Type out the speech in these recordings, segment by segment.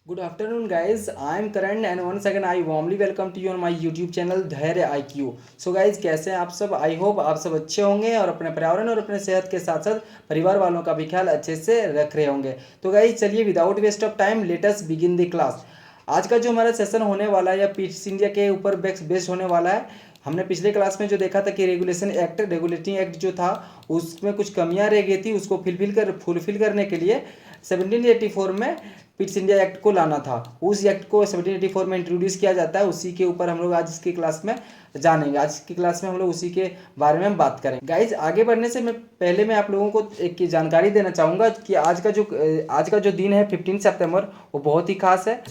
Good afternoon, guys. I am Karan, and once again I warmly welcome to you on my YouTube channel धैर्य IQ. So guys, कैसे हैं आप सब? I hope आप सब अच्छे होंगे और अपने पर्यावरण और अपने सेहत के साथ साथ परिवार वालों का भी ख्याल अच्छे से रख रहे होंगे. तो गाइज चलिए without waste of time let us begin the class. आज का जो हमारा सेशन होने वाला है या पीट्स इंडिया के ऊपर बेस्ड होने वाला है. हमने पिछले क्लास में जो देखा था कि रेगुलेटिंग एक्ट जो था उसमें कुछ कमियां रह गई थी, उसको फुलफिल करने के लिए 1784 में पिट्स इंडिया एक्ट को लाना था. उस एक्ट को 1784 में इंट्रोड्यूस किया जाता है. उसी के ऊपर हम लोग आज इसकी क्लास में जानेंगे. आज की क्लास में हम लोग उसी के बारे में बात करेंगे. गाइज आगे बढ़ने से मैं आप लोगों को एक जानकारी देना चाहूँगा कि आज का जो दिन है 15 सितंबर वो बहुत ही खास है.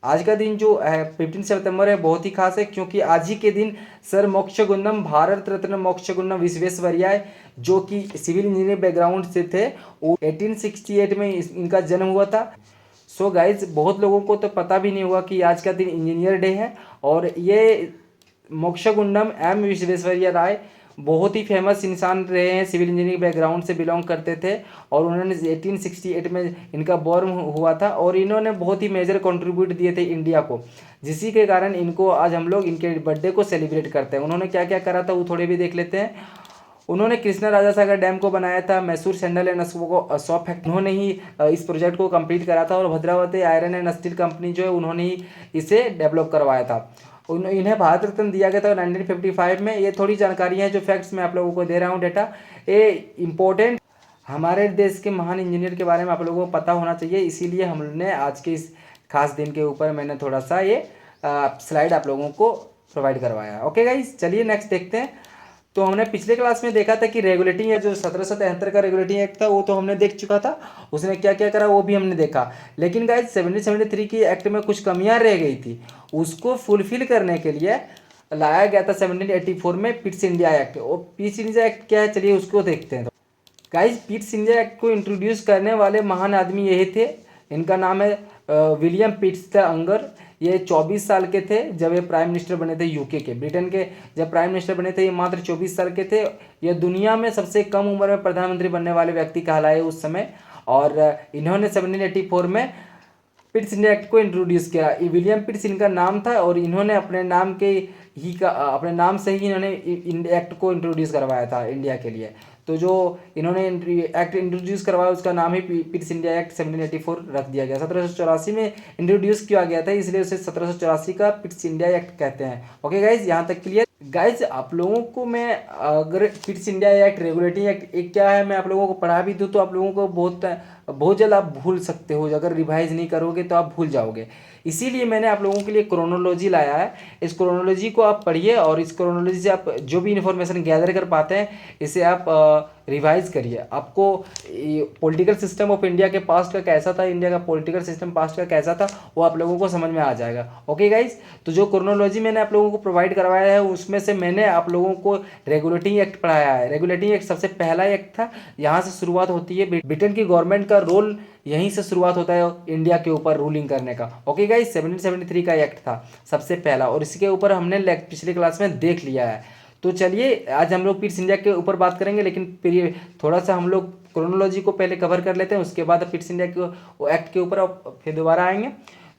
आज का दिन जो है 15 सितंबर है बहुत ही खास है, क्योंकि आज ही के दिन सर मोक्षगुंडम भारत रत्न मोक्षगुंडम विश्वेश्वरैया जो कि सिविल इंजीनियर बैकग्राउंड से थे, वो 1868 में इनका जन्म हुआ था. सो गाइज बहुत लोगों को तो पता भी नहीं हुआ कि आज का दिन इंजीनियर डे है. और ये मोक्षगुंडम एम विश्वेश्वरैया राय बहुत ही फेमस इंसान रहे हैं, सिविल इंजीनियरिंग बैकग्राउंड से बिलोंग करते थे और उन्होंने 1868 में इनका बॉर्न हुआ था और इन्होंने बहुत ही मेजर कंट्रीब्यूट दिए थे इंडिया को, जिसी के कारण इनको आज हम लोग इनके बर्थडे को सेलिब्रेट करते हैं. उन्होंने क्या क्या करा था वो थोड़े भी देख लेते हैं. उन्होंने कृष्णा राजा सागर डैम को बनाया था. Mysore sandal and shop factory उन्होंने ही इस प्रोजेक्ट को कंप्लीट करा था. और Bhadravati iron and steel company जो है उन्होंने ही इसे डेवलप करवाया था. इन्हें भारत रत्न दिया गया था 1955 में. ये थोड़ी जानकारी है जो फैक्ट्स मैं आप लोगों को दे रहा हूँ डेटा. ये इम्पोर्टेंट हमारे देश के महान इंजीनियर के बारे में आप लोगों को पता होना चाहिए, इसीलिए हमने आज के इस खास दिन के ऊपर मैंने थोड़ा सा ये स्लाइड आप लोगों को प्रोवाइड करवाया. ओके गाइज, चलिए नेक्स्ट देखते हैं. तो हमने पिछले क्लास में देखा था कि रेगुलेटिंग है जो 1773 का रेगुलेटिंग एक्ट था वो तो हमने देख चुका था, उसने क्या क्या करा वो भी हमने देखा. लेकिन गाइज 1773 की एक्ट में कुछ कमियां रह गई थी, उसको फुलफिल करने के लिए लाया गया था 1784 में पिट्स इंडिया एक्ट. और पिट्स इंडिया एक्ट क्या है चलिए उसको देखते हैं. गाइज पिट्स इंडिया एक्ट को इंट्रोड्यूस करने वाले महान आदमी यही थे. इनका नाम है विलियम पिट्स द अंगर. ये 24 साल के थे जब ये प्राइम मिनिस्टर बने थे यूके के. ब्रिटेन के जब प्राइम मिनिस्टर बने थे ये मात्र 24 साल के थे. ये दुनिया में सबसे कम उम्र में प्रधानमंत्री बनने वाले व्यक्ति कहलाए उस समय. और इन्होंने 1784 में पिट्स इंडिया एक्ट को इंट्रोड्यूस किया. विलियम पिट्स इनका नाम था और इन्होंने अपने नाम से ही इन्होंने एक्ट को इंट्रोड्यूस करवाया था इंडिया के लिए. तो जो इन्होंने एक्ट इंट्रोड्यूस करवाया उसका नाम ही पिट्स इंडिया एक्ट 1784 रख दिया गया. 1784 में इंट्रोड्यूस किया गया था, इसलिए उसे 1784 का पिट्स इंडिया एक्ट कहते हैं. ओके गाइज, यहाँ तक क्लियर. गाइज आप लोगों को मैं अगर Pitt's India act regulating act एक क्या है मैं आप लोगों को पढ़ा भी दूँ तो आप लोगों को बहुत जल्द आप भूल सकते हो. अगर रिवाइज नहीं करोगे तो आप भूल जाओगे. इसीलिए मैंने आप लोगों के लिए क्रोनोलॉजी लाया है. इस क्रोनोलॉजी को आप पढ़िए और इस क्रोनोलॉजी से आप जो भी इन्फॉर्मेशन गैदर कर पाते हैं इसे आप रिवाइज करिए. आपको पॉलिटिकल सिस्टम ऑफ इंडिया के पास्ट का कैसा था, इंडिया का पॉलिटिकल सिस्टम पास्ट का कैसा था, वो आप लोगों को समझ में आ जाएगा. ओके गाइज, तो जो क्रोनोलॉजी मैंने आप लोगों को प्रोवाइड करवाया है उसमें से मैंने आप लोगों को रेगुलेटिंग एक्ट पढ़ाया है. रेगुलेटिंग एक्ट सबसे पहला एक्ट था, यहाँ से शुरुआत होती है. ब्रिटेन की गवर्नमेंट का रोल यहीं से शुरुआत होता है इंडिया के ऊपर रूलिंग करने का. ओके गाइज, 1773 का एक्ट था सबसे पहला और इसके ऊपर हमने पिछली क्लास में देख लिया है. तो चलिए आज हम लोग पिट्स इंडिया के ऊपर बात करेंगे, लेकिन फिर थोड़ा सा हम लोग क्रोनोलॉजी को पहले कवर कर लेते हैं, उसके बाद पिट्स इंडिया के एक्ट के ऊपर फिर दोबारा आएंगे.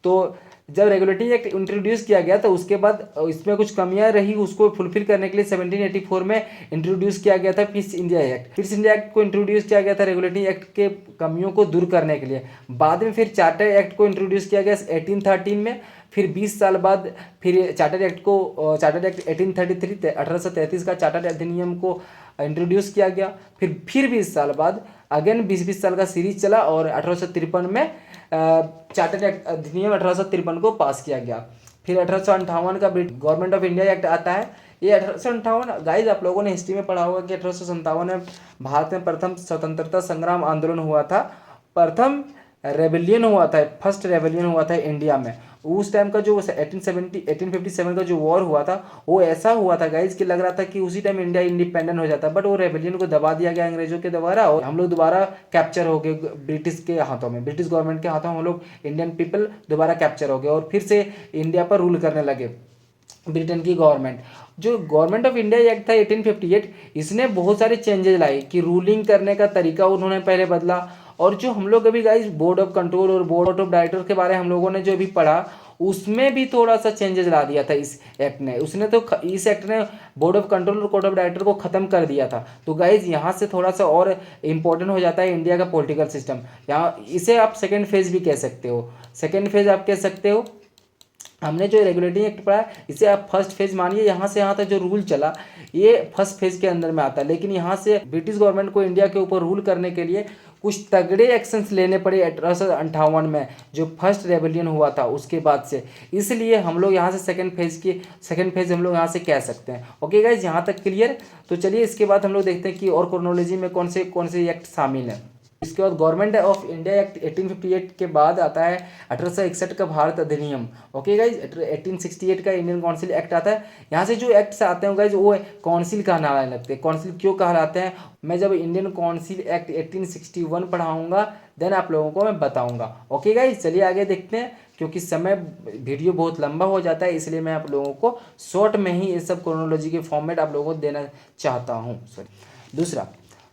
तो जब रेगुलेटिंग एक्ट इंट्रोड्यूस किया गया तो उसके बाद इसमें कुछ कमियां रही, उसको फुलफिल करने के लिए 1784 में इंट्रोड्यूस किया गया था Pitt's India act. Pitt's India act को इंट्रोड्यूस किया गया था रेगुलेटिंग एक्ट के कमियों को दूर करने के लिए. बाद में फिर चार्टर एक्ट को इंट्रोड्यूस किया गया 1813 में. फिर 20 साल बाद फिर चार्टर एक्ट 1833 का चार्टर अधिनियम को इंट्रोड्यूस किया गया. फिर 20 साल बाद अगेन 20 साल का सीरीज चला और 1853 में चार्टर एक्ट अधिनियम 1853 को पास किया गया. फिर 1858 का गवर्नमेंट ऑफ इंडिया एक्ट आता है. ये 1858 गाइज आप लोगों ने हिस्ट्री में पढ़ा होगा कि 1857 में भारत में प्रथम स्वतंत्रता संग्राम आंदोलन हुआ था. प्रथम रेबेलियन हुआ था, फर्स्ट रेबेलियन हुआ था इंडिया में. उस टाइम का जो 1857 का जो वॉर हुआ था वो ऐसा हुआ था गाइज कि लग रहा था कि उसी टाइम इंडिया इंडिपेंडेंट हो जाता, बट वो रेबेलियन को दबा दिया गया अंग्रेजों के द्वारा और हम लोग दोबारा कैप्चर हो गए ब्रिटिश के हाथों में. ब्रिटिश गवर्नमेंट के हाथों हम लोग इंडियन पीपल दोबारा कैप्चर हो गए और फिर से इंडिया पर रूल करने लगे ब्रिटेन की गवर्नमेंट. जो गवर्नमेंट ऑफ इंडिया एक्ट था 1858 इसने बहुत सारे चेंजेस लाए कि रूलिंग करने का तरीका उन्होंने पहले बदला और जो हम लोग अभी गाइज बोर्ड ऑफ कंट्रोल और बोर्ड ऑफ डायरेक्टर के बारे में हम लोगों ने जो अभी पढ़ा, उसमें भी थोड़ा सा चेंजेस ला दिया था इस एक्ट ने। उसने तो इस एक्ट ने बोर्ड ऑफ कंट्रोल और कोर्ट ऑफ डायरेक्टर को ख़त्म कर दिया था। तो गाइज यहाँ से थोड़ा सा और इम्पोर्टेंट हो जाता है इंडिया का पॉलिटिकल सिस्टम। यहाँ इसे आप सेकेंड फेज भी कह सकते हो, सेकेंड फेज आप कह सकते हो। हमने जो रेगुलेटिंग एक्ट पढ़ा इसे आप फर्स्ट फेज मानिए। यहाँ से यहाँ तक जो रूल चला ये फर्स्ट फेज के अंदर में आता है, लेकिन यहाँ से ब्रिटिश गवर्नमेंट को इंडिया के ऊपर रूल करने के लिए कुछ तगड़े एक्शंस लेने पड़े 1858 में, जो फर्स्ट रेबेलियन हुआ था उसके बाद से। इसलिए हम लोग यहाँ से सेकेंड फेज हम लोग यहाँ से कह सकते हैं। ओके गाइज, यहाँ तक क्लियर। तो चलिए इसके बाद हम लोग देखते हैं कि और क्रोनोलॉजी में कौन से एक्ट शामिल हैं। इसके बाद गवर्नमेंट ऑफ इंडिया एक्ट 1858 के बाद आता है 1861 का भारत अधिनियम। ओके गाइज, 1868 का इंडियन काउंसिल एक्ट आता है। यहाँ से जो एक्ट्स आते हैं गाइज वो काउंसिल कहलाने लगते हैं। काउंसिल क्यों कहलाते हैं, मैं जब इंडियन काउंसिल एक्ट 1861 पढ़ाऊंगा देन आप लोगों को मैं बताऊंगा। ओके गाइज, चलिए आगे देखते हैं, क्योंकि समय वीडियो बहुत लंबा हो जाता है, इसलिए मैं आप लोगों को शॉर्ट में ही ये सब क्रोनोलॉजी के फॉर्मेट आप लोगों को देना चाहता हूँ। सॉरी,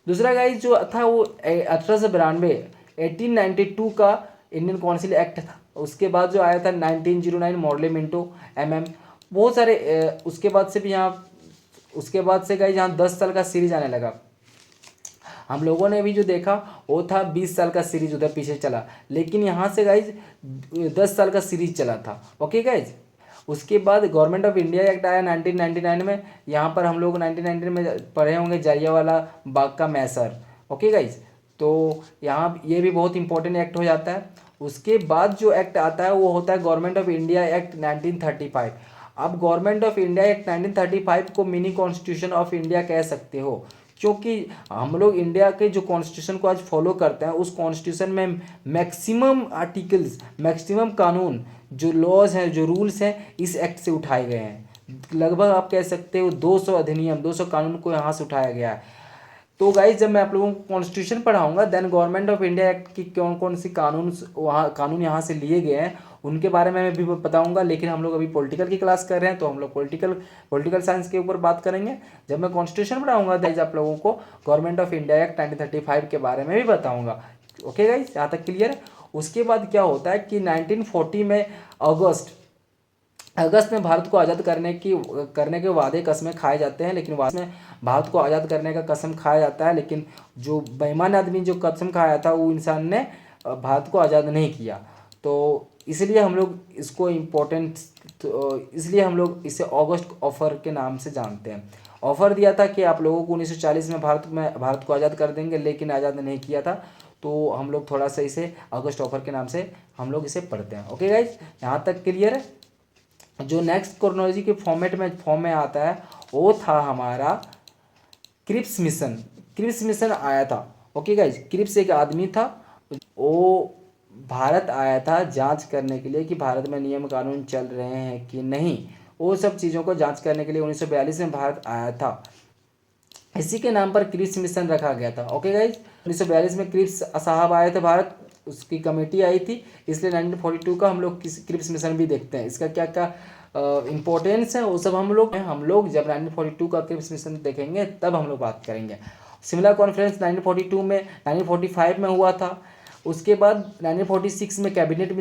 दूसरा गाइज जो था वो 1892 1892 का इंडियन काउंसिल एक्ट था। उसके बाद जो आया था 1909 मॉडले मिंटो बहुत सारे उसके बाद से भी उसके बाद से गाइज यहाँ 10 साल का सीरीज आने लगा। हम लोगों ने भी जो देखा वो था 20 साल का सीरीज उधर पीछे चला, लेकिन यहाँ से गाइज 10 साल का सीरीज चला था। ओके गाइज, उसके बाद गवर्नमेंट ऑफ इंडिया एक्ट आया 1999 में। यहाँ पर हम लोग 1999 में पढ़े होंगे जालियांवाला बाग का मैसर। ओके गाइज, तो यहाँ ये भी बहुत इंपॉर्टेंट एक्ट हो जाता है। उसके बाद जो एक्ट आता है वो होता है गवर्नमेंट ऑफ इंडिया एक्ट 1935। अब गवर्नमेंट ऑफ इंडिया एक्ट 1935 को मिनी कॉन्स्टिट्यूशन ऑफ इंडिया कह सकते हो, क्योंकि हम लोग इंडिया के जो कॉन्स्टिट्यूशन को आज फॉलो करते हैं उस कॉन्स्टिट्यूशन में मैक्सिमम आर्टिकल्स, मैक्सिमम कानून, जो लॉज हैं, जो रूल्स हैं, इस एक्ट से उठाए गए हैं। लगभग आप कह सकते हो 200 अधिनियम, 200 कानून को यहाँ से उठाया गया है। तो गाइज जब मैं आप लोगों को कॉन्स्टिट्यूशन पढ़ाऊंगा then Government of India Act की कौन सी कानून यहाँ से लिए गए हैं उनके बारे में मैं भी बताऊंगा। लेकिन हम लोग अभी पॉलिटिकल की क्लास कर रहे हैं तो हम लोग पॉलिटिकल साइंस के ऊपर बात करेंगे। जब मैं कॉन्स्टिट्यूशन पढ़ाऊंगा गाइज आप लोगों को गवर्नमेंट ऑफ इंडिया एक्ट 1935 के बारे में भी बताऊंगा। ओके गाइज, यहाँ तक क्लियर है। उसके बाद क्या होता है कि 1940 में अगस्त में भारत को आज़ाद करने के वादे कसमें खाए जाते हैं, लेकिन वाद में भारत को आज़ाद करने का कसम खाया जाता है, लेकिन जो बेईमान आदमी जो कसम खाया था वो इंसान ने भारत को आज़ाद नहीं किया। तो इसलिए हम लोग इसको इसलिए हम लोग इसे अगस्त ऑफर के नाम से जानते हैं। ऑफर दिया था कि आप लोगों को 1940 में भारत को आज़ाद कर देंगे, लेकिन आज़ाद नहीं किया था। तो हम लोग थोड़ा सा इसे अगस्त ऑफर के नाम से हम लोग इसे पढ़ते हैं। ओके गाइज, यहाँ तक क्लियर है। जो नेक्स्ट क्रोनोलॉजी के फॉर्म में आता है वो था हमारा क्रिप्स मिशन आया था। ओके गाइज, क्रिप्स एक आदमी था, वो भारत आया था जांच करने के लिए कि भारत में नियम कानून चल रहे हैं कि नहीं। वो सब चीज़ों को जांच करने के लिए 1942 में भारत आया था। इसी के नाम पर क्रिप्स मिशन रखा गया था। ओके गाइज, 1942 में क्रिप्स साहब आए थे भारत, उसकी कमेटी आई थी, इसलिए 1942 का हम लोग क्रिप्स मिशन भी देखते हैं। इसका क्या क्या इम्पोर्टेंस है वो सब हम लोग जब 1942 का क्रिप्स मिशन देखेंगे तब हम लोग बात करेंगे। शिमला कॉन्फ्रेंस 1942 में 1945 में हुआ था। उसके बाद 1946 में कैबिनेट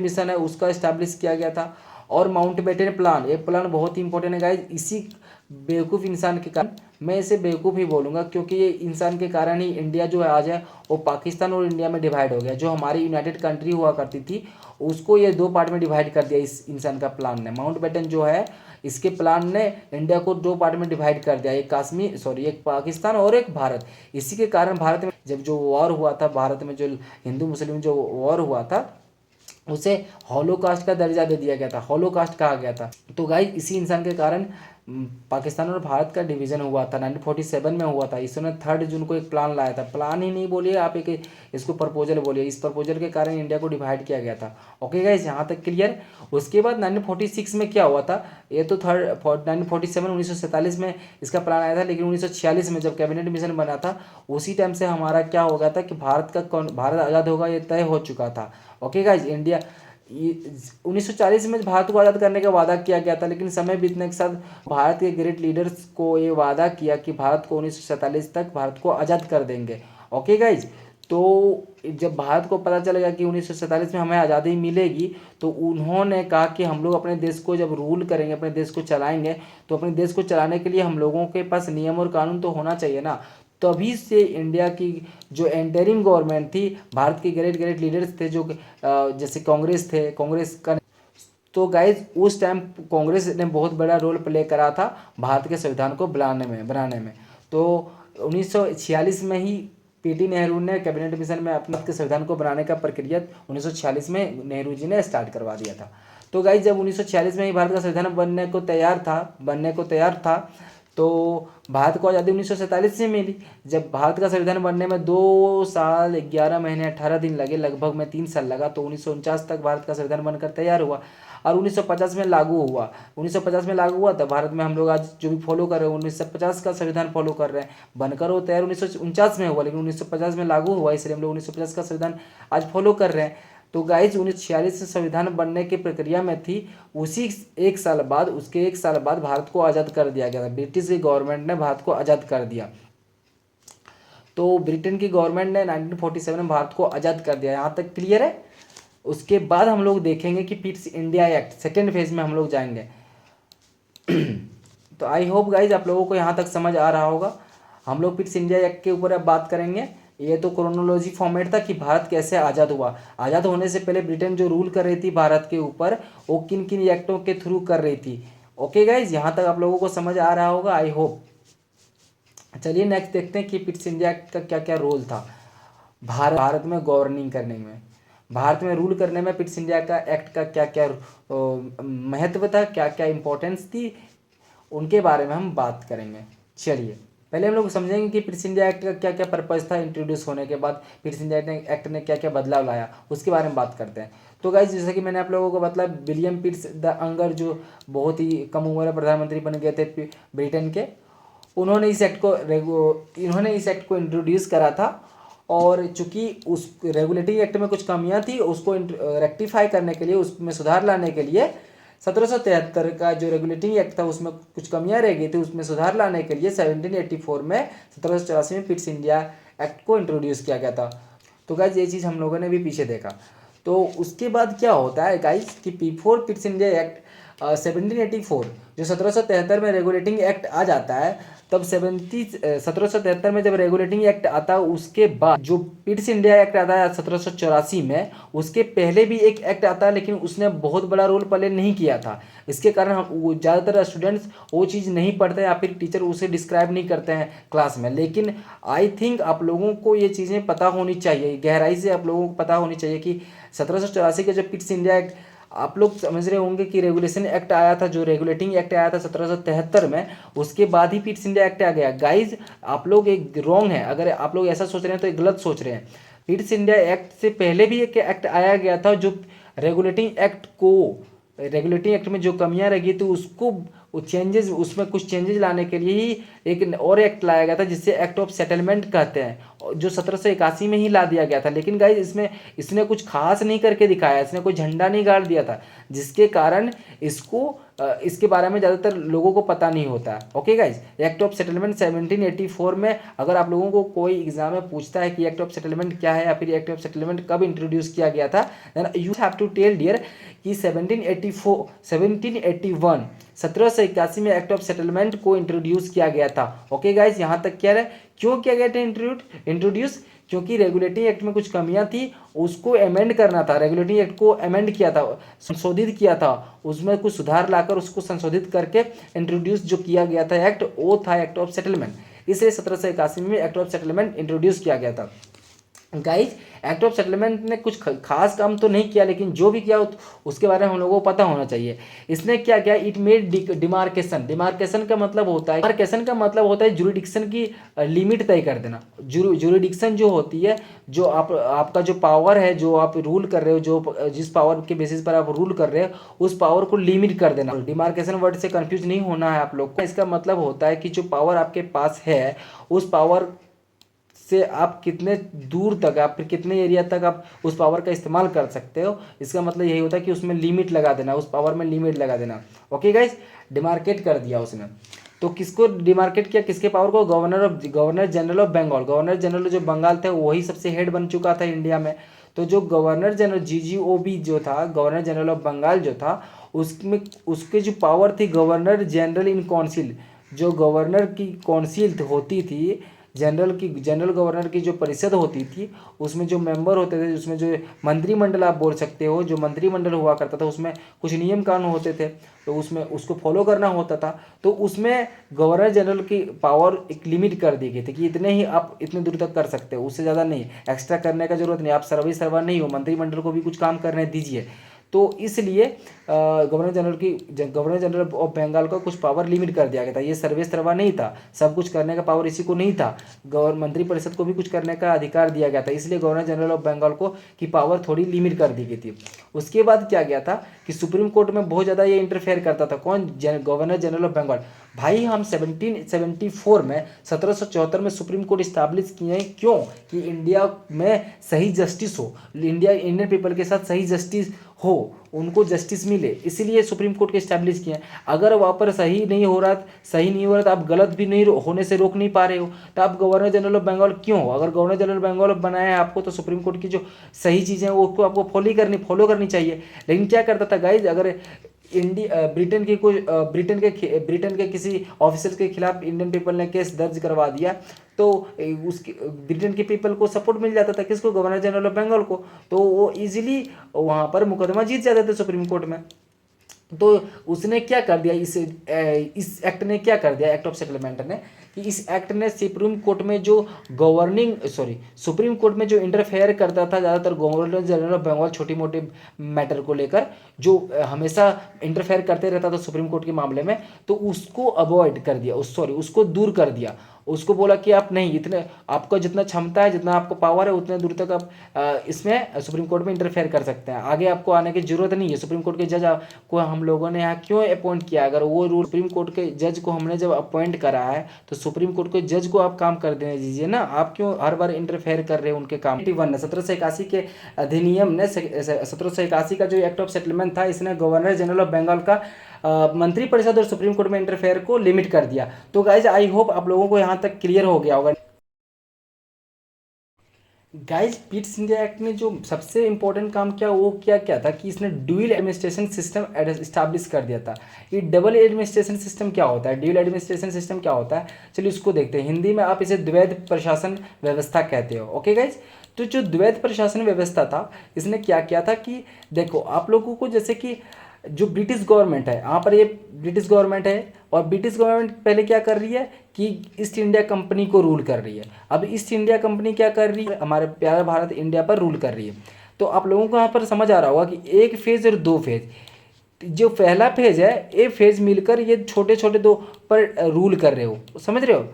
मिशन है उसका इस्टेब्लिश किया गया था। और माउंटबेटन प्लान, ये प्लान बहुत ही इंपॉर्टेंट है गाइज। इसी बेवकूफ़ इंसान के कारण, मैं इसे बेवकूफ़ ही बोलूँगा, क्योंकि ये इंसान के कारण ही इंडिया जो है आज है वो पाकिस्तान और इंडिया में डिवाइड हो गया। जो हमारी यूनाइटेड कंट्री हुआ करती थी उसको ये 2 पार्ट में डिवाइड कर दिया इस इंसान का प्लान ने। माउंटबेटन जो है इसके प्लान ने इंडिया को 2 पार्ट में डिवाइड कर दिया, एक पाकिस्तान और एक भारत। इसी के कारण भारत में जब जो वॉर हुआ था, भारत में जो हिंदू मुस्लिम जो वॉर हुआ था उसे हॉलोकास्ट का दर्जा दे दिया गया था, हॉलोकास्ट कहा गया था। तो गाइस इसी इंसान के कारण पाकिस्तान और भारत का डिवीज़न हुआ था, 1947 में हुआ था। इसने 3 जून को एक प्लान लाया था। प्लान ही नहीं बोलिए आप, एक इसको प्रपोजल बोलिए। इस प्रपोजल के कारण इंडिया को डिवाइड किया गया था। ओके गाइस, यहाँ तक क्लियर। उसके बाद 1946 में क्या हुआ था, ये तो 1947 में इसका प्लान आया था, लेकिन 1946 में जब कैबिनेट मिशन बना था उसी टाइम से हमारा क्या हो गया था कि भारत आज़ाद होगा ये तय हो चुका था। ओके गाइस, 1940 में भारत को आज़ाद करने का वादा किया गया था, लेकिन समय बीतने के साथ भारत के ग्रेट लीडर्स को ये वादा किया कि भारत को 1947 तक भारत को आज़ाद कर देंगे। ओके गाइज, तो जब भारत को पता चलेगा कि 1947 में हमें आज़ादी मिलेगी, तो उन्होंने कहा कि हम लोग अपने देश को जब रूल करेंगे, अपने देश को चलाएंगे, तो अपने देश को चलाने के लिए हम लोगों के पास नियम और कानून तो होना चाहिए ना। तभी से इंडिया की जो एंटरिंग गवर्नमेंट थी, भारत के ग्रेट ग्रेट लीडर्स थे जो जैसे कांग्रेस थे, कांग्रेस का, तो गाइज उस टाइम कांग्रेस ने बहुत बड़ा रोल प्ले करा था भारत के संविधान को बनाने में। तो 1946 में ही पीटी नेहरू ने कैबिनेट मिशन में अपने के संविधान को बनाने का प्रक्रिया 1946 में नेहरू जी ने स्टार्ट करवा दिया था। तो गाइज जब 1946 में ही भारत का संविधान बनने को तैयार था, तो भारत को आज़ादी 1947 से मिली। जब भारत का संविधान बनने में 2 साल 11 महीने 18 दिन लगे, लगभग में 3 साल लगा, तो 1949 तक भारत का संविधान बनकर तैयार हुआ और 1950 में लागू हुआ। 1950 में लागू हुआ, तब भारत में हम लोग आज जो भी फॉलो कर रहे हैं 1950 का संविधान फॉलो कर रहे हैं। बनकर वो तैयार 1949 में हुआ, लेकिन 1950 में लागू हुआ, इसलिए हम लोग 1950 का संविधान आज फॉलो कर रहे हैं। तो गाइज 1946 से संविधान बनने की प्रक्रिया में थी, उसी उसके एक साल बाद भारत को आज़ाद कर दिया गया था। ब्रिटिश की गवर्नमेंट ने भारत को आज़ाद कर दिया। तो ब्रिटेन की गवर्नमेंट ने 1947 में भारत को आज़ाद कर दिया। यहाँ तक क्लियर है। उसके बाद हम लोग देखेंगे कि Pitt's India act second phase में हम लोग जाएंगे। तो आई होप गाइज आप लोगों को यहाँ तक समझ आ रहा होगा। हम लोग पिट्स इंडिया एक्ट के ऊपर अब बात करेंगे। ये तो क्रोनोलॉजी फॉर्मेट था कि भारत कैसे आज़ाद हुआ। आज़ाद होने से पहले ब्रिटेन जो रूल कर रही थी भारत के ऊपर, वो किन किन एक्टों के थ्रू कर रही थी। ओके गाइज, यहाँ तक आप लोगों को समझ आ रहा होगा आई होप। चलिए नेक्स्ट देखते हैं कि पिट्स इंडिया एक्ट का क्या क्या रोल था भारत में गवर्निंग करने में, भारत में रूल करने में पिट्स इंडिया का एक्ट का क्या क्या महत्व था, क्या क्या इंपॉर्टेंस थी, उनके बारे में हम बात करेंगे। चलिए पहले हम लोग समझेंगे कि पिट्स इंडिया एक्ट का क्या क्या पर्पस था। इंट्रोड्यूस होने के बाद पिट्स इंडिया एक्ट ने क्या क्या बदलाव लाया, उसके बारे में बात करते हैं। तो गाइज जैसे कि मैंने आप लोगों को बताया, विलियम पिट्स द यंगर जो बहुत ही कम उम्र में प्रधानमंत्री बन गए थे ब्रिटेन के, उन्होंने इस एक्ट को इंट्रोड्यूस करा था। और चूंकि उस रेगुलेटिंग एक्ट में कुछ कमियां थी, उसको रेक्टिफाई करने के लिए, उसमें सुधार लाने के लिए 1773 का जो रेगुलेटिंग एक्ट था उसमें कुछ कमियां रह गई थी, उसमें सुधार लाने के लिए 1784 में 1784 में पिट्स इंडिया एक्ट को इंट्रोड्यूस किया गया था। तो गाइज ये चीज़ हम लोगों ने भी पीछे देखा। तो उसके बाद क्या होता है गाइज कि बिफोर पिट्स इंडिया एक्ट 1784 जो 1773 में रेगुलेटिंग एक्ट आ जाता है, तब 1773 में जब रेगुलेटिंग एक्ट आता है, उसके बाद जो पिट्स इंडिया एक्ट आता है 1784 में, उसके पहले भी एक एक्ट आता है, लेकिन उसने बहुत बड़ा रोल प्ले नहीं किया था। इसके कारण हम ज़्यादातर स्टूडेंट्स वो चीज़ नहीं पढ़ते या फिर टीचर उसे डिस्क्राइब नहीं करते हैं क्लास में। लेकिन आई थिंक आप लोगों को ये चीज़ें पता होनी चाहिए, गहराई से आप लोगों को पता होनी चाहिए कि 1784 का जो पिट्स इंडिया एक्ट, आप लोग समझ रहे होंगे कि रेगुलेशन एक्ट आया था, जो रेगुलेटिंग एक्ट आया था 1773 में, उसके बाद ही पिट्स इंडिया एक्ट आ गया। गाइज आप लोग एक रॉन्ग है, अगर आप लोग ऐसा सोच रहे हैं तो एक गलत सोच रहे हैं। पिट्स इंडिया एक्ट से पहले भी एक एक्ट आया गया था, जो रेगुलेटिंग एक्ट में जो कमियां रह गई थी उसको उसमें कुछ चेंजेस लाने के लिए ही एक और एक्ट लाया गया था, जिससे एक्ट ऑफ सेटलमेंट कहते हैं, जो 1781 में ही ला दिया गया था। लेकिन गाइज इसने कुछ खास नहीं करके दिखाया, इसने कोई झंडा नहीं गाड़ दिया था, जिसके कारण इसके बारे में ज़्यादातर लोगों को पता नहीं होता है। Okay guys, act of settlement 1784 में, अगर आप लोगों को कोई एग्जाम में पूछता है कि एक्ट ऑफ सेटलमेंट क्या है या फिर एक्ट ऑफ सेटलमेंट कब इंट्रोड्यूस किया गया था, then you have to tell dear कि 1781 में एक्ट ऑफ सेटलमेंट को इंट्रोड्यूस किया गया था। ओके गाइज, यहाँ तक क्या है, क्यों किया गया था इंट्रोड्यूस, क्योंकि रेगुलेटिंग एक्ट में कुछ कमियां थी, उसको अमेंड करना था। रेगुलेटिंग एक्ट को अमेंड किया था, संशोधित किया था, उसमें कुछ सुधार लाकर उसको संशोधित करके इंट्रोड्यूस जो किया गया था एक्ट, वो था एक्ट ऑफ सेटलमेंट। इसलिए 1781 में एक्ट ऑफ सेटलमेंट इंट्रोड्यूस किया गया था। गाइज एक्ट ऑफ सेटलमेंट ने कुछ खास काम तो नहीं किया, लेकिन जो भी किया उसके बारे में हम लोगों को पता होना चाहिए। इसने क्या किया, इट मेड डिमार्केशन का मतलब होता है जुरिडिक्शन की लिमिट तय कर देना। जुरिडिक्शन जो होती है, जो आपका जो पावर है, जो आप रूल कर रहे हो, जो जिस पावर के बेसिस पर आप रूल कर रहे हो, उस पावर को लिमिट कर देना। डिमार्केशन वर्ड से कंफ्यूज नहीं होना है आप लोग को। इसका मतलब होता है कि जो पावर आपके पास है, उस पावर से आप कितने दूर तक, आप फिर कितने एरिया तक आप उस पावर का इस्तेमाल कर सकते हो। इसका मतलब यही होता है कि उसमें लिमिट लगा देना, उस पावर में लिमिट लगा देना। ओके गाइज, डिमार्केट कर दिया उसने। तो किसको डिमार्केट किया, किसके पावर को, governor general of Bengal. Governor general जो बंगाल थे वही सबसे हेड बन चुका था इंडिया में। तो जो गवर्नर जनरल GGOB जो था, गवर्नर जनरल ऑफ बंगाल जो था, उसमें उसकी जो पावर थी गवर्नर जनरल इन काउंसिल, जो गवर्नर की काउंसिल होती थी, जनरल गवर्नर की जो परिषद होती थी, उसमें जो मेंबर होते थे, उसमें जो मंत्रिमंडल आप बोल सकते हो, जो मंत्रिमंडल हुआ करता था उसमें कुछ नियम कानून होते थे, तो उसमें उसको फॉलो करना होता था। तो उसमें गवर्नर जनरल की पावर एक लिमिट कर दी गई थी कि इतने ही आप इतने दूर तक कर सकते हो, उससे ज़्यादा नहीं, एक्स्ट्रा करने का जरूरत नहीं, आप सर्वा नहीं हो, मंत्रिमंडल को भी कुछ काम करने दीजिए। तो इसलिए गवर्नर जनरल ऑफ बंगाल का कुछ पावर लिमिट कर दिया गया था। ये सर्वे सर्वा नहीं था, सब कुछ करने का पावर इसी को नहीं था, मंत्रिपरिषद को भी कुछ करने का अधिकार दिया गया था, इसलिए गवर्नर जनरल ऑफ बंगाल को की पावर थोड़ी लिमिट कर दी गई थी। उसके बाद क्या गया था कि सुप्रीम कोर्ट में बहुत ज़्यादा ये इंटरफेयर करता था। कौन? Governor general of Bengal. भाई हम 1774 में 1774 में सुप्रीम कोर्ट इस्टेब्लिश किए हैं, क्यों? कि इंडिया में सही जस्टिस हो, इंडियन पीपल के साथ सही जस्टिस हो, उनको जस्टिस मिले, इसीलिए सुप्रीम कोर्ट के इस्टेब्लिश किए हैं। अगर वहाँ पर सही नहीं हो रहा तो आप गलत भी नहीं होने से रोक नहीं पा रहे हो, तो आप गवर्नर जनरल ऑफ बंगाल क्यों हो? अगर गवर्नर जनरल बंगाल बनाया है आपको, तो सुप्रीम कोर्ट की जो सही चीज़ें हैं वो आपको फॉलो करनी चाहिए। लेकिन क्या करता था गाइज, अगर ब्रिटेन के किसी ऑफिसर के खिलाफ इंडियन पीपल ने केस दर्ज करवा दिया, तो उसकी ब्रिटेन के पीपल को सपोर्ट मिल जाता था, किसको? गवर्नर जनरल ऑफ बंगाल को। तो वो इजीली वहाँ पर मुकदमा जीत जाते थे सुप्रीम कोर्ट में। तो उसने क्या कर दिया, इस एक्ट ने क्या कर दिया, एक्ट ऑफ सेटलमेंट ने, कि इस एक्ट ने सुप्रीम कोर्ट में सुप्रीम कोर्ट में जो इंटरफेयर करता था ज़्यादातर गवर्नर जनरल ऑफ बंगाल छोटी मोटी मैटर को लेकर, जो हमेशा इंटरफेयर करते रहता था सुप्रीम कोर्ट के मामले में, तो उसको अवॉइड कर दिया, उसको दूर कर दिया। उसको बोला कि आप नहीं, इतने आपका जितना क्षमता है, जितना आपको पावर है, उतने दूर तक आप इसमें सुप्रीम कोर्ट में इंटरफेयर कर सकते हैं, आगे आपको आने की जरूरत नहीं है। सुप्रीम कोर्ट के जज को हम लोगों ने यहाँ क्यों अपॉइंट किया? अगर वो रूल सुप्रीम कोर्ट के जज को हमने जब अपॉइंट करा है, तो सुप्रीम कोर्ट के जज को आप काम कर देने दीजिए ना, आप क्यों हर बार इंटरफेयर कर रहे हैं उनके काम। 1781 के अधिनियम ने 1781 का जो एक्ट ऑफ सेटलमेंट था, इसने गवर्नर जनरल ऑफ बंगाल का मंत्रिपरिषद और सुप्रीम कोर्ट में इंटरफेयर को लिमिट कर दिया। तो गाइज आई होप आप लोगों को यहाँ तक क्लियर हो गया होगा। गाइज पिट्स इंडिया एक्ट ने जो सबसे इंपॉर्टेंट काम किया वो क्या क्या था कि इसने ड्यूअल एडमिनिस्ट्रेशन सिस्टम एस्टैब्लिश कर दिया था। ये डबल एडमिनिस्ट्रेशन सिस्टम क्या होता है, ड्यूअल एडमिनिस्ट्रेशन सिस्टम क्या होता है, चलिए उसको देखते हैं। हिंदी में आप इसे द्वैध प्रशासन व्यवस्था कहते हो। ओके गाइज, तो जो द्वैध प्रशासन व्यवस्था था, इसने क्या किया था कि देखो आप लोगों को, जैसे कि जो ब्रिटिश गवर्नमेंट है, यहाँ पर ये ब्रिटिश गवर्नमेंट है, और ब्रिटिश गवर्नमेंट पहले क्या कर रही है कि ईस्ट इंडिया कंपनी को रूल कर रही है। अब ईस्ट इंडिया कंपनी क्या कर रही है, हमारे प्यारे भारत इंडिया पर रूल कर रही है। तो आप लोगों को यहाँ पर समझ आ रहा होगा कि एक फेज और दो फेज, जो पहला फेज है, ये फेज मिलकर ये छोटे छोटे दो पर रूल कर रहे हो, समझ रहे हो।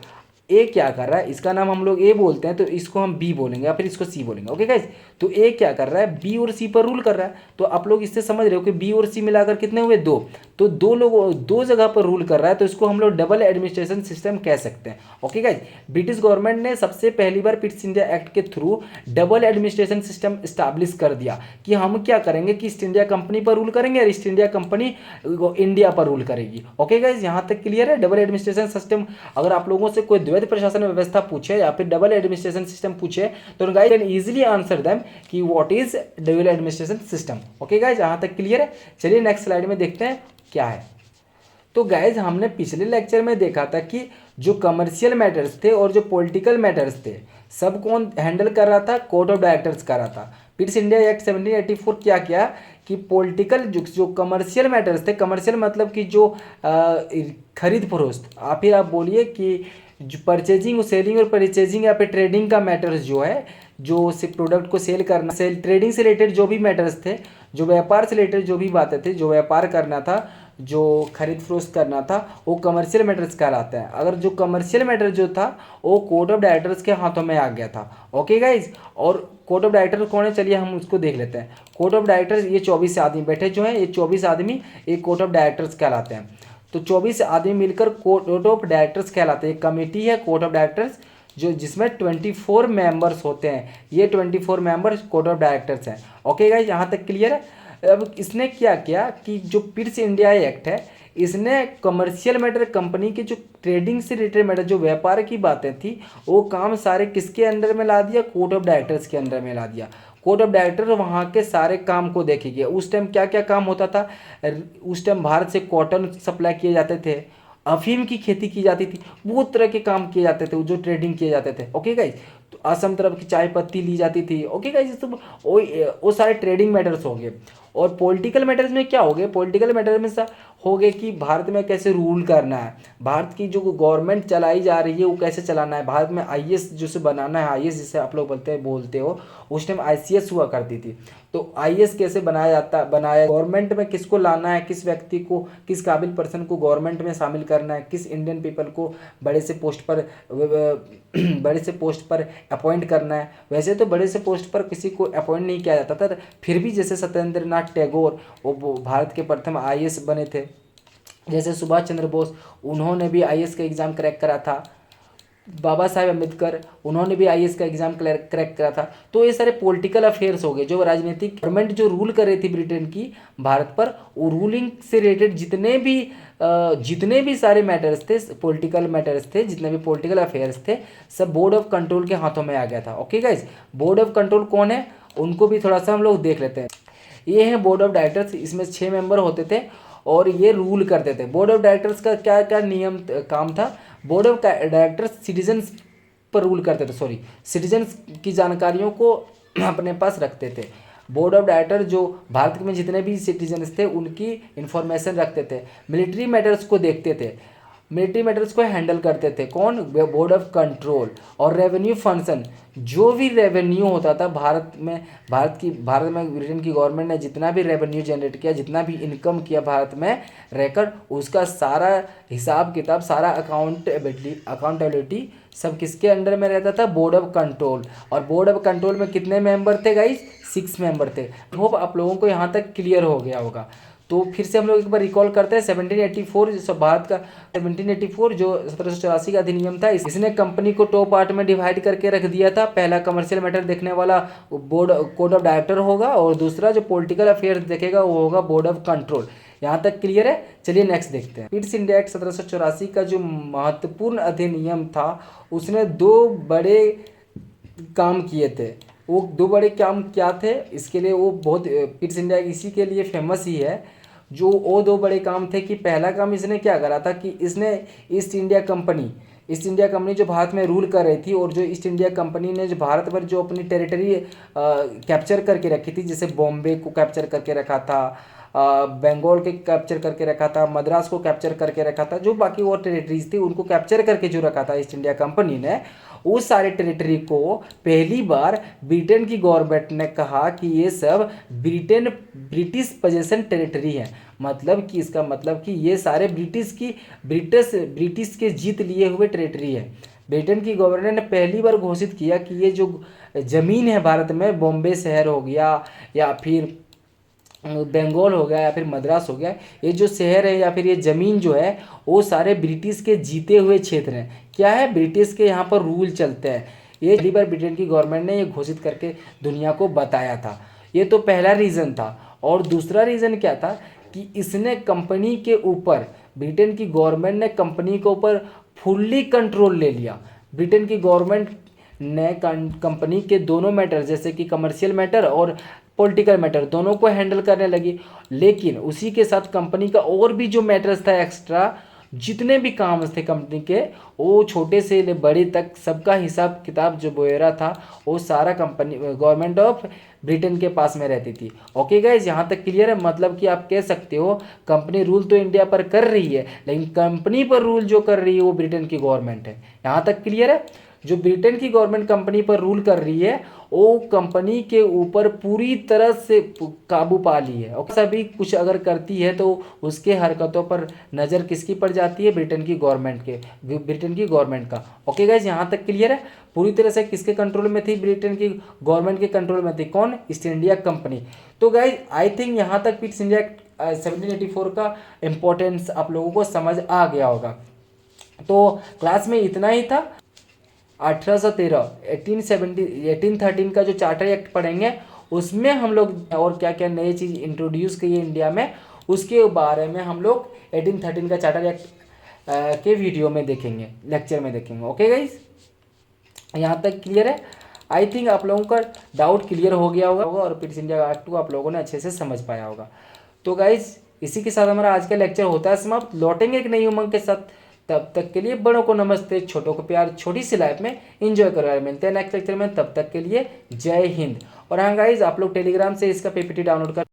ए क्या कर रहा है, इसका नाम हम लोग ए बोलते हैं, तो इसको हम बी बोलेंगे या फिर इसको सी बोलेंगे। ओके गाइस, तो ए क्या कर रहा है, बी और सी पर रूल कर रहा है। तो आप लोग इससे समझ रहे हो कि बी और सी मिलाकर कितने हुए, दो। तो दो लोग दो जगह पर रूल कर रहा है, तो इसको हम लोग डबल एडमिनिस्ट्रेशन सिस्टम कह सकते हैं। ओके गाइस, ब्रिटिश गवर्नमेंट ने सबसे पहली बार पिट्स इंडिया एक्ट के through double administration system establish कर दिया कि हम क्या करेंगे कि ईस्ट इंडिया कंपनी पर रूल करेंगे और ईस्ट इंडिया कंपनी इंडिया पर रूल करेगी। ओके गाइस, यहाँ तक क्लियर है। डबल एडमिनिस्ट्रेशन सिस्टम, अगर आप लोगों से कोई द्वैध प्रशासन व्यवस्था पूछे या फिर डबल एडमिनिस्ट्रेशन सिस्टम पूछे, तो guys can easily answer them कि what is double administration system. Okay guys, यहाँ तक क्लियर है। चलिए नेक्स्ट स्लाइड में देखते हैं क्या है। तो गाइज हमने पिछले लेक्चर में देखा था कि जो कमर्शियल मैटर्स थे और जो पॉलिटिकल मैटर्स थे, सब कौन हैंडल कर रहा था, कोर्ट ऑफ डायरेक्टर्स कर रहा था। पिट्स इंडिया एक्ट 1784 क्या किया कि पॉलिटिकल जो कमर्शियल मैटर्स थे, कमर्शियल मतलब कि जो खरीद फरोख्त, फिर आप बोलिए कि जो परचेजिंग, सेलिंग और परचेजिंग या फिर ट्रेडिंग का मैटर्स जो है, जो सिर्फ प्रोडक्ट को सेल करना, ट्रेडिंग से रिलेटेड जो भी मैटर्स थे, जो व्यापार से रिलेटेड जो भी बातें थी, जो व्यापार करना था, जो खरीद फरोख्त करना था, वो कमर्शियल मैटर्स कहलाते हैं। अगर जो कमर्शियल मैटर जो था वो कोर्ट ऑफ डायरेक्टर्स के हाथों में आ गया था। ओके गाइज, और कोर्ट ऑफ डायरेक्टर कौन है, चलिए हम उसको देख लेते हैं। कोर्ट ऑफ डायरेक्टर्स, ये 24 आदमी बैठे जो हैं, ये 24 आदमी एक कोर्ट ऑफ डायरेक्टर्स कहलाते हैं। तो 24 आदमी मिलकर कोर्ट ऑफ डायरेक्टर्स कहलाते हैं। एक कमेटी है कोर्ट ऑफ डायरेक्टर्स, जो जिसमें 24 मेंबर्स होते हैं। ये 24 मेंबर्स कोर्ट ऑफ डायरेक्टर्स हैं। ओके गाइज, यहाँ तक क्लियर है। अब इसने क्या किया कि जो पिट्स इंडिया एक्ट है, इसने कमर्शियल मैटर कंपनी के जो ट्रेडिंग से रिलेटेड मैटर, जो व्यापार की बातें थी, वो काम सारे किसके अंडर में ला दिया, कोर्ट ऑफ डायरेक्टर्स के अंडर में ला दिया। कोर्ट ऑफ डायरेक्टर वहाँ के सारे काम को देखेगी। उस टाइम क्या क्या काम होता था, उस टाइम भारत से कॉटन सप्लाई किए जाते थे, अफीम की खेती की जाती थी, बहुत तरह के काम किए जाते थे जो ट्रेडिंग किए जाते थे। ओके गाइज, तो असम तरफ की चाय पत्ती ली जाती थी। ओके गाइज, तो वो सारे ट्रेडिंग मैटर्स हो गए। और पॉलिटिकल मैटर्स में क्या हो गए, पॉलिटिकल मैटर में हो गए कि भारत में कैसे रूल करना है, भारत की जो गवर्नमेंट चलाई जा रही है वो कैसे चलाना है, भारत में आईएएस जिसे बनाना है, आईएएस जिसे आप लोग बोलते हो, उस टाइम आईसीएस हुआ करती थी। तो आईएएस कैसे बनाया, गवर्नमेंट में किसको लाना है, किस व्यक्ति को, किस काबिल पर्सन को गवर्नमेंट में शामिल करना है, किस इंडियन पीपल को बड़े से पोस्ट पर अपॉइंट करना है। वैसे तो बड़े से पोस्ट पर किसी को अपॉइंट नहीं किया जाता था, फिर भी जैसे सत्येंद्र नाथ टैगोर वो भारत के प्रथम आईएएस बने थे, जैसे सुभाष चंद्र बोस, उन्होंने भी आईएएस का एग्ज़ाम क्रैक करा था, बाबा साहेब अम्बेडकर, उन्होंने भी आईएएस का एग्जाम क्रैक करा था। तो ये सारे पॉलिटिकल अफेयर्स हो गए, जो राजनीतिक गवर्नमेंट जो रूल कर रही थी ब्रिटेन की भारत पर, वो रूलिंग से रिलेटेड जितने भी सारे मैटर्स थे, पॉलिटिकल मैटर्स थे, जितने भी पॉलिटिकल अफेयर्स थे, सब बोर्ड ऑफ कंट्रोल के हाथों में आ गया था। Okay guys, board of control कौन है, उनको भी थोड़ा सा हम लोग देख लेते हैं। ये हैं बोर्ड ऑफ डायरेक्टर्स, इसमें 6 मेंबर होते थे और ये रूल करते थे। बोर्ड ऑफ डायरेक्टर्स का क्या क्या नियम काम था, बोर्ड ऑफ डायरेक्टर्स सिटीजन्स पर रूल करते थे, सिटीजन्स की जानकारियों को अपने पास रखते थे। बोर्ड ऑफ डायरेक्टर जो भारत में जितने भी सिटीजन्स थे उनकी इंफॉर्मेशन रखते थे, मिलिट्री मैटर्स को देखते थे, मिलिट्री मैटर्स को हैंडल करते थे कौन, बोर्ड ऑफ कंट्रोल। और रेवेन्यू फंक्शन, जो भी रेवेन्यू होता था भारत में ब्रिटेन की गवर्नमेंट ने जितना भी रेवेन्यू जनरेट किया, जितना भी इनकम किया भारत में रहकर, उसका सारा हिसाब किताब, सारा अकाउंटेबिलिटी सब किसके अंडर में रहता था, बोर्ड ऑफ कंट्रोल। और बोर्ड ऑफ कंट्रोल में कितने मेंबर थे गाइस, 6 मेंबर थे। होप आप लोगों को यहाँ तक क्लियर हो गया होगा। तो फिर से हम लोग एक बार रिकॉल करते हैं 1784, जो भारत का 1784 जो 1784 का अधिनियम था, इसने कंपनी को टॉप पार्ट में डिवाइड करके रख दिया था। पहला कमर्शियल मैटर देखने वाला बोर्ड कोड ऑफ डायरेक्टर होगा, और दूसरा जो पॉलिटिकल अफेयर्स देखेगा वो होगा बोर्ड ऑफ कंट्रोल। यहाँ तक क्लियर है। चलिए नेक्स्ट देखते हैं। पिट्स इंडिया एक्ट 1784 का जो महत्वपूर्ण अधिनियम था, उसने 2 बड़े काम किए थे। वो 2 बड़े काम क्या थे, इसके लिए वो बहुत पिट्स इंडिया इसी के लिए फेमस ही है। जो वो 2 बड़े काम थे कि पहला काम इसने क्या करा था कि इसने ईस्ट इंडिया कंपनी जो भारत में रूल कर रही थी, और जो ईस्ट इंडिया कंपनी ने जो भारत पर जो अपनी टेरिटरी कैप्चर करके रखी थी, जैसे बॉम्बे को कैप्चर करके रखा था, बंगाल के कैप्चर करके रखा था, मद्रास को कैप्चर करके रखा था, जो बाकी और टेरिटरीज थी उनको कैप्चर करके जो रखा था ईस्ट इंडिया कंपनी ने, उस सारे टेरिटरी को पहली बार ब्रिटेन की गवर्नमेंट ने कहा कि ये सब ब्रिटिश पोजेशन टेरिटरी है। मतलब कि इसका मतलब कि ये सारे ब्रिटिश के जीत लिए हुए टेरिटरी है। ब्रिटेन की गवर्नमेंट ने पहली बार घोषित किया कि ये जो ज़मीन है भारत में, बॉम्बे शहर हो गया या फिर बंगाल हो गया या फिर मद्रास हो गया, ये जो शहर है या फिर ये ज़मीन जो है, वो सारे ब्रिटिश के जीते हुए क्षेत्र हैं। क्या है, ब्रिटिश के यहाँ पर रूल चलते हैं। ये पहली बार ब्रिटेन की गवर्नमेंट ने ये घोषित करके दुनिया को बताया था। ये तो पहला रीज़न था। और दूसरा रीज़न क्या था कि इसने कंपनी के ऊपर, ब्रिटेन की गवर्नमेंट ने कंपनी के ऊपर फुल्ली कंट्रोल ले लिया। ब्रिटेन की गवर्नमेंट ने कंपनी के दोनों मैटर, जैसे कि कमर्शियल मैटर और पॉलिटिकल मैटर, दोनों को हैंडल करने लगी। लेकिन उसी के साथ कंपनी का और भी जो मैटर्स था एक्स्ट्रा, जितने भी काम थे कंपनी के, वो छोटे से ले बड़े तक सबका हिसाब किताब जो ब्यौरा था, वो सारा कंपनी गवर्नमेंट ऑफ ब्रिटेन के पास में रहती थी। ओके गाइज, यहाँ तक क्लियर है। मतलब कि आप कह सकते हो कंपनी रूल तो इंडिया पर कर रही है, लेकिन कंपनी पर रूल जो कर रही है वो ब्रिटेन की गवर्नमेंट है। यहाँ तक क्लियर है। जो ब्रिटेन की गवर्नमेंट कंपनी पर रूल कर रही है, वो कंपनी के ऊपर पूरी तरह से काबू पा ली है। और सभी कुछ अगर करती है तो उसके हरकतों पर नज़र किसकी पड़ जाती है, ब्रिटेन की गवर्नमेंट का। ओके गाइज, यहाँ तक क्लियर है। पूरी तरह से किसके कंट्रोल में थी, ब्रिटेन की गवर्नमेंट के कंट्रोल में थी। कौन, ईस्ट इंडिया कंपनी। तो गाइज आई थिंक यहाँ तक पिट्स इंडिया 1784 का इम्पोर्टेंस आप लोगों को समझ आ गया होगा। तो क्लास में इतना ही था। 1813 1813 का जो चार्टर एक्ट पढ़ेंगे, उसमें हम लोग और क्या क्या नई चीज़ इंट्रोड्यूस की है इंडिया में, उसके बारे में हम लोग 1813 का चार्टर एक्ट के वीडियो में देखेंगे, लेक्चर में देखेंगे। ओके गाइज, यहाँ तक क्लियर है? आई थिंक आप लोगों का डाउट क्लियर हो गया होगा और ब्रिटिश इंडिया एक्ट को आप लोगों ने अच्छे से समझ पाया होगा। तो गाइज इसी के साथ हमारा आज का लेक्चर होता है समाप्त। लौटेंगे एक नई उमंग के साथ, तब तक के लिए बड़ों को नमस्ते, छोटों को प्यार, छोटी सी लाइफ में एंजॉय करो यार। मिलते हैं नेक्स्ट लेक्चर में, तब तक के लिए जय हिंद। और हाँ गाइज, आप लोग टेलीग्राम से इसका पीपीटी डाउनलोड कर